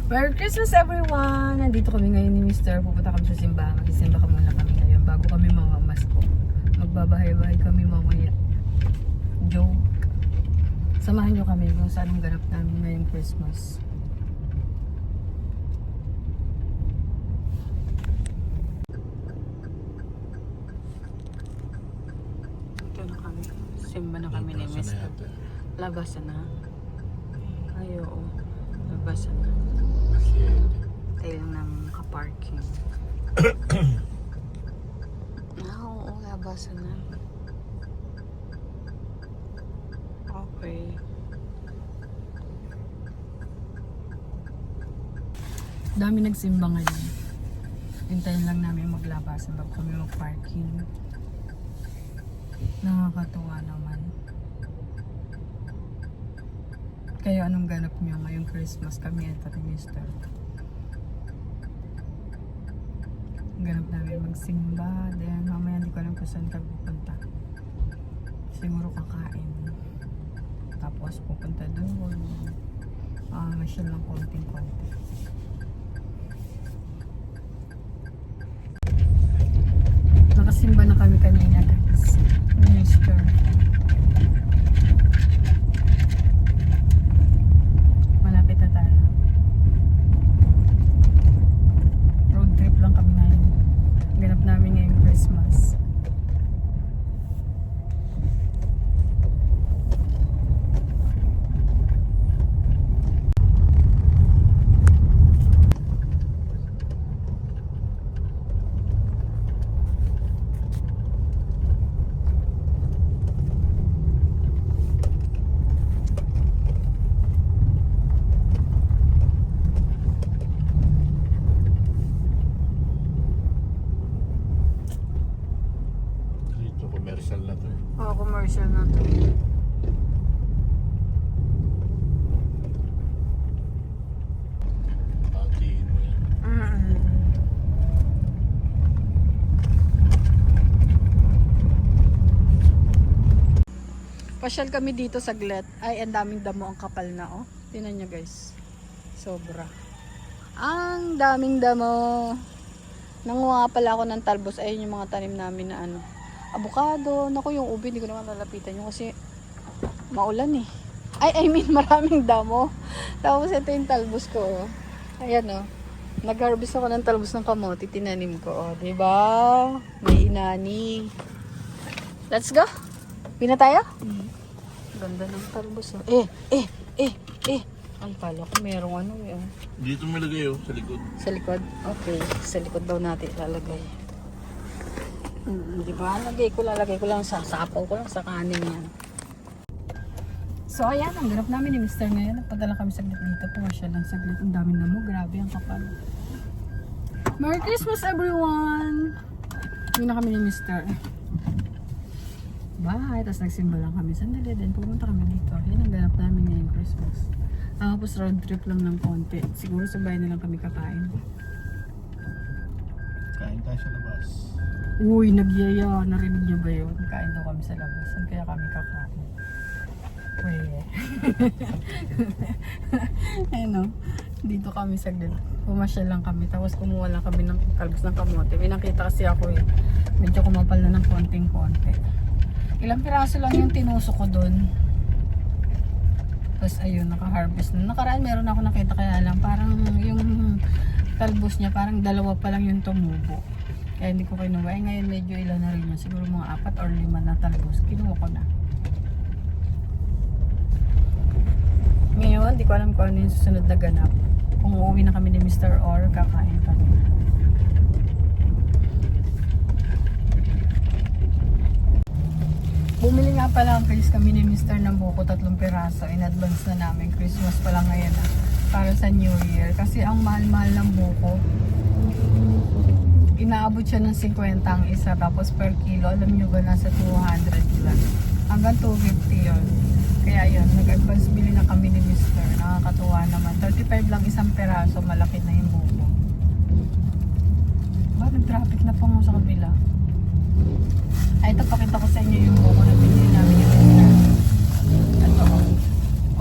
Merry Christmas everyone! Nandito kami ngayon ni Mr. Pupunta kami sa simbahan. Mag-isimba ka muna kami ngayon bago kami mamamasko. Magbabahay-bahay kami mamaya. Joke. Samahan nyo kami kung saan ang ganap namin ngayong Christmas. Ito na kami. Simba na kami ni Mr. Labasan na. Ay, oo. Labasan na. Tayo lang ng kaparking. Oo, labasan na. Okay. Dami nagsimba ngayon. Hintayin lang namin maglabasan bago kami mag-parking. Nakakatuwa naman. Kayo anong ganap nyo ngayong Christmas? Kami at Ate Mister. Ganap namin magsimba. Then mamaya hindi ko alam kung saan kami pupunta. Siguro kakain. Tapos pupunta doon. Masyal lang konting-konti. Nakasimba na kami kanina guys. Mister. Malapit na tayo. Road trip lang kami ngayon. Ganap namin ngayong Christmas. Commercial na to eh. Oo, commercial na to. Patiin mo yan. Pasyal kami dito saglit. Ay, ang daming damo, ang kapal na oh. Tingnan nyo guys. Sobra. Ang daming damo. Nanguha pala ako ng talbos. Ayun yung mga tanim namin na ano. Avocado. Naku, yung ubi, hindi ko naman lalapitan yung kasi maulan eh. I mean, maraming damo. Tapos ito yung talbos ko. Oh. Ayan oh. Nag-harvest ako ng talbos ng kamote. Tinanim ko. Oh. Diba? May inani. Let's go. Pina tayo? Ganda ng talbos oh. Ang pala ko merong ano eh. Oh. Dito may lagay oh, sa likod. Sa likod? Okay. Sa likod daw natin lalagay. Diba? Lalagay ko lang sa sapaw ko lang sa kanin yan. So ayan, ang ganap namin ni Mr. ngayon. Nagpadala kami saglit dito. Pumasya lang saglit. Ang dami na mo. Grabe ang kapal. Merry Christmas everyone! Hindi na kami ni Mr. Bye! Tapos nagsimba lang kami. Sandali din. Pumunta kami dito. Yan ang ganap namin ngayong Christmas. Tapos road trip lang ng konti. Siguro sabay na lang kami kakain. Kain tayo sa labas. Uy, nagyaya. Narinig niyo ba yun? Kain daw kami sa labas. Saan kaya kami kakain? Uy. Ayun o. Dito kami saglit. Pumasyal lang kami. Tapos kumuha lang kami ng talbos ng kamote. May nakita kasi ako eh. Medyo kumapal na ng konting-konti. Ilang piraso lang yung tinusok ko dun. Tapos ayun, naka-harvest na. Nakaraan meron ako nakita kaya lang. Parang yung talbos niya, parang dalawa pa lang yung tumubo. Kaya hindi ko kinuha. Eh ngayon medyo ilan na rin yun. Siguro mga 4 or 5 na talbos. Kinuha ko na. Ngayon, hindi ko alam kung ano yung susunod na ganap. Kung uuwi na kami ni Mr. or kakain kami. Bumili nga pala ang place kami ni Mr. ng buko 3 piraso. In advance na namin. Christmas pa lang ngayon para sa New Year. Kasi ang mahal-mahal ng buko. Inaabot siya ng 50 ang isa. Tapos per kilo, alam nyo ba, nasa 200 lang. Hanggang 250 yun. Kaya yun, nag-advance bili na kami ni Mr. Nakakatuwa naman. 35 lang isang peraso, malaki na yung buko. Ba, nag-traffic na po mo sa kabila. Ay, ito, pakita ko sa inyo yung buko na pinili namin yung Mr. Ito,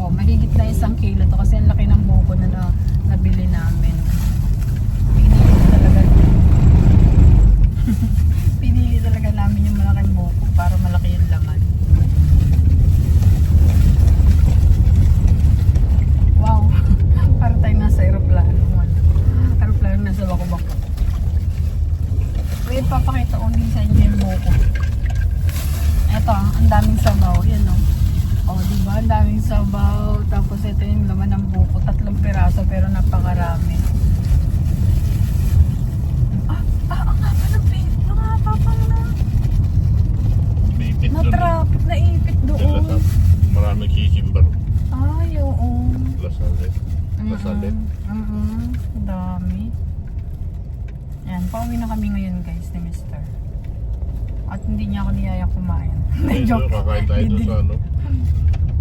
oh, mahigit na 1 kilo to kasi ang laki ng buko na nabili na. Lasalle. Dami. Yan, pauwi na kami ngayon guys ni Mr. At hindi niya ako niyaya kumain. Ayun, Joke. kakain tayo doon sa ano,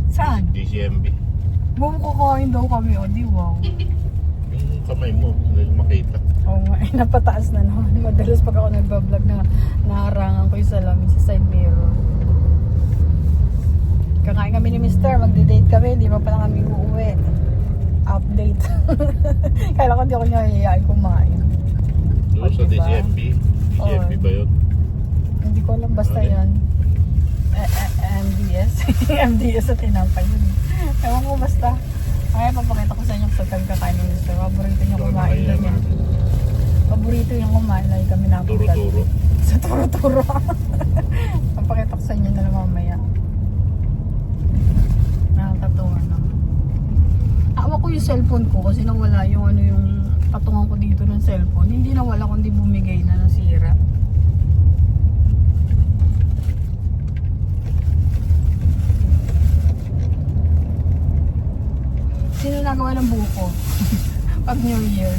Saan? DCMB. Kakain daw kami. O, di wow. Yung kamay mo, hindi makita. Oo nga, napataas na naman. Madalas pag ako nagbablog na naharangan ko yung salamin sa side mirror. Kakain kami ni Mr. Magde-date kami. Hindi pa pala kami uuwi. Update. Kaya ko hindi ako niya hihiyain kumain. Doon sa Diba? DCMB. DCMB Oo. ba yun? Hindi ko alam. Basta Ano? yan. MDS. MDS at tinapay yun. Ewan ko basta. Kaya papakita ko sa inyo kung saan kakain ni Mr. Paborito niya Doon kumain na doon yan. Paborito niyang kumain. Lagi kami napunta. Turo-turo. Sa turo-turo. Papakita ko sa inyo na lang mamaya. Nakakatawa naman. Hawak ko yung cellphone ko kasi nawala yung ano yung patungan ko dito ng cellphone. Hindi nawala kundi bumigay na nasira. Sino nagawa ng buko? Pag New Year.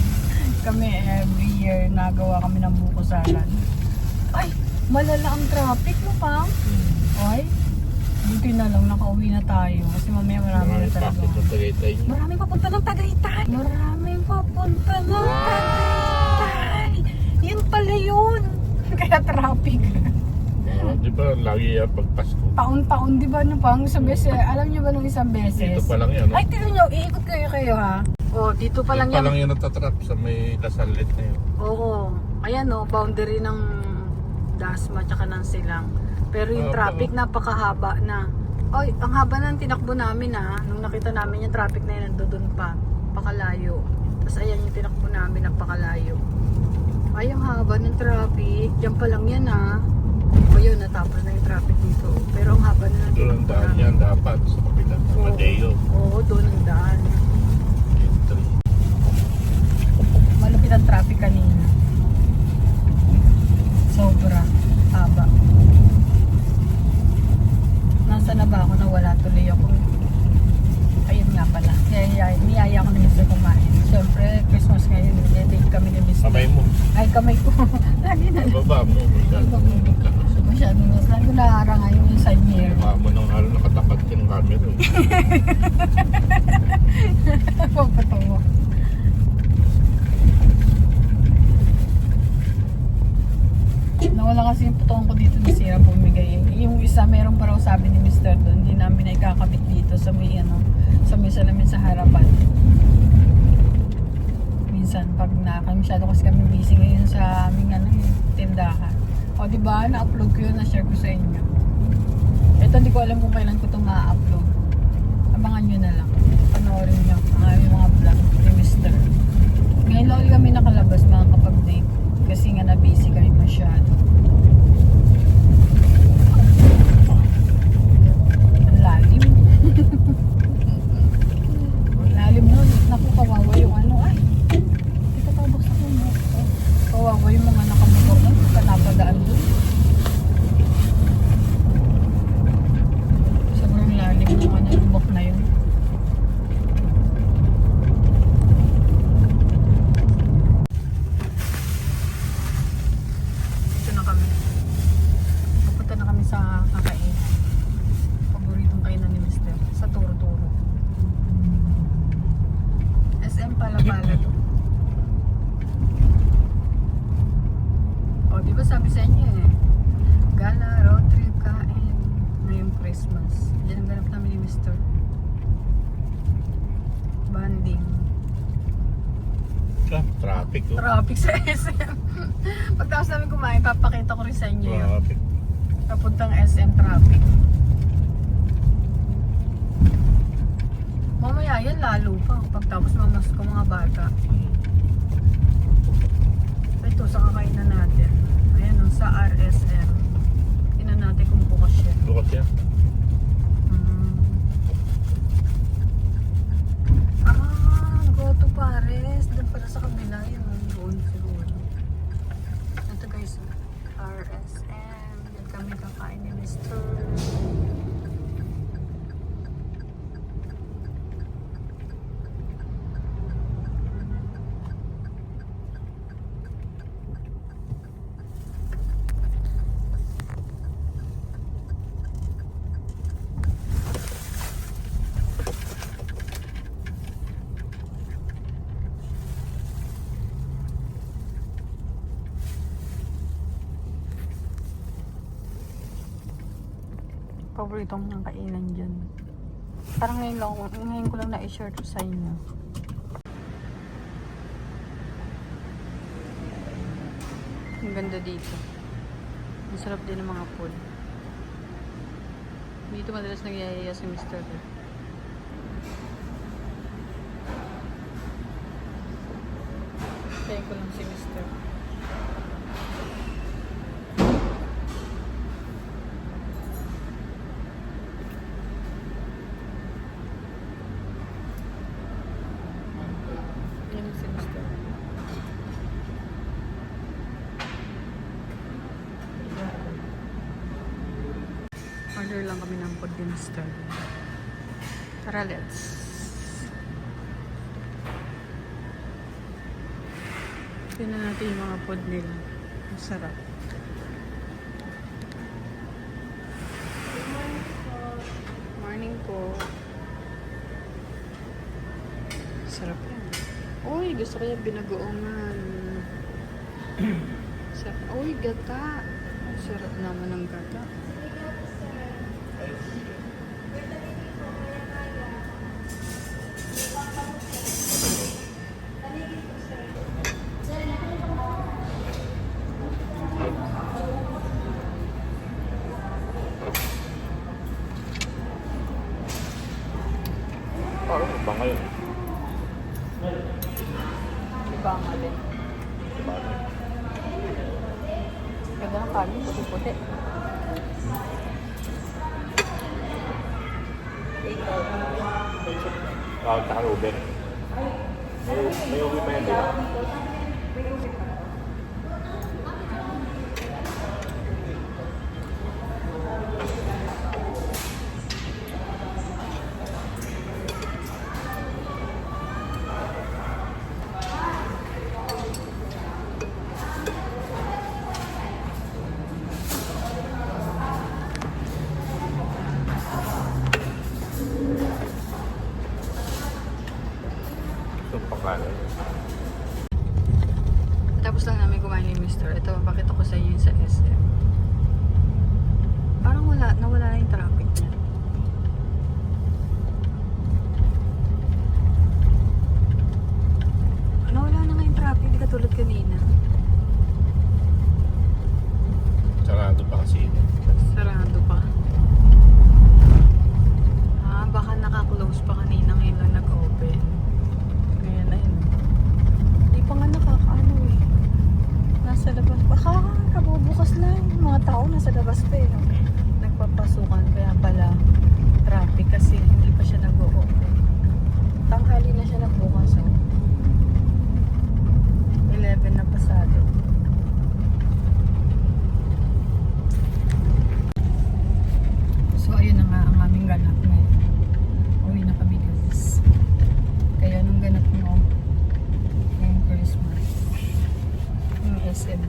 Kami every year nagawa kami ng buko salad. Ay, malala ang traffic mo pa. Ay, buti na lang nakauwi na tayo kasi mamaya marami na talaga. Bakit ng Tagaytay niyo? Marami papunta ng Tagaytay. Marami papunta ng Tagaytay. Yun pala yun. Kaya traffic. Di ba lagi yan pag Pasko? Taon-taon, di ba? No, pang isang beses. Alam niyo ba nung isang beses? Dito pa lang yan. Ay, tignan niyo. Iikot kayo ha. Oh, dito pa lang Dito pa yan. lang yan natatrap sa may Lasalle na yun. Oo. Ayan oh, boundary ng Dasma tsaka ng Silang. Pero yung Haba, traffic napakahaba na. Oy, ang haba ng tinakbo namin ha. Nung nakita namin yung traffic na yun, nandoon pa. Pakalayo. Tapos ayan yung tinakbo namin, napakalayo. Ay, ang haba ng traffic. Diyan pa lang yan ha. O yun, natapos na yung traffic dito. Pero ang haba na ng Doon ang tinakbo daan namin. yan dapat sa kapitan ng Madeo. Oo, doon ang daan. Entry. Malupit ang traffic kanina. Sobra. Haba. Nasa na ba ako na wala tuloy ako? Ayun nga pala. Niyaya ko na Mr. kumain. Siyempre, Christmas ngayon. Date kami ni Mr. Kamay mo. Ay, kamay ko. Lagi na. Baba mo. Masyadong mas lagi naharang yung side mirror. Baba mo nang halo nakatapat ka ng camera. Pagpatawa. Nawala kasi yung putukan ko dito na sira bumigay. Yung isa meron pa raw sabi ni Mr. doon, hindi namin na ikakabit dito sa may ano, sa may salamin sa harapan. Minsan pag masyado kasi kami busy ngayon sa aming ano, tindahan. O di ba na-upload ko yun, na-share ko sa inyo. Ito hindi ko alam kung kailan ko ito ma-upload. Abangan nyo na lang. Panoorin nyo ang aming mga vlog ni Mr. Ngayon lang ulit kami nakalabas mga kapag-date. Kasi nga na-busy kami masyado. Ang lalim. Ang lalim nun. Naku, kawawa yung ano. Ay, ito tabaksak mo. Kawawa yung mga nakamubok nun. Panapadaan dun. Sobrang lalim yung ano, lubok na yun. Ito na kami. Pupunta na kami sa kakain. Paboritong kainan ni Mr. Sa Turo-Turo. SM pala to. O, di ba sabi sa inyo eh. Gala, road trip, kain. Ngayong Christmas. Yan ang ganap namin ni Mr. Banding. Traffic. Oh. Traffic sa SM. Pagtapos namin kumain, papakita ko rin sa inyo yun. Traffic. Papuntang SM traffic. Mamaya yan lalo pa. Pagtapos mamas ko mga bata. Ito sa kakainan natin. Ayan o, sa RSM. Tingnan natin kung bukas siya. Bukas yan. Go to Pares. Doon pala sa kabila yun. Doon siguro. Ito guys, RSM. Yan kami kakain ni Mr. paborito kong kainan dyan. Parang ngayon ko lang na-share to sa inyo. Ang ganda dito. Ang sarap din ng mga food. Dito madalas nagyayaya si Mr. Kaya ko lang si Mr. Yan si Mr. Order lang kami ng food din, Mr. Tara, let's. Tignan natin yung mga food nila. Ang sarap. Morning po. Sarap yan. Uy, gusto ko yung binagoongan. Sarap. Uy, gata. Ang sarap naman ng gata. Parang iba ngayon. Iba ang alin. Iba na. Ganda ng kanin, puti-puti. Tawag sa Ruben. May uwi pa yan, di ba? Itong pakalan. Tapos lang namin kumain ni Mr. Ito, pakita ko sa inyo yun sa SM. Parang nawala na yung traffic niya. Nawala na nga yung traffic, di katulad kanina. Sarado pa kasi yun. Sarado pa. Baka naka-close pa kanina, ngayon lang nag-open. Ngayon na yun. Di pa nga nakakaano eh. Nasa labas. Baka kabubukas lang. Mga tao nasa labas pa eh. No? Nagpapasukan. Kaya pala traffic kasi hindi pa siya nag-open. Tanghali na siya nagbukas. Oh. 11 na pasado. So ayun na nga ang aming ganap ngayon. Uwi na kami guys. Kaya nung ganap mo ngayong Christmas yung SM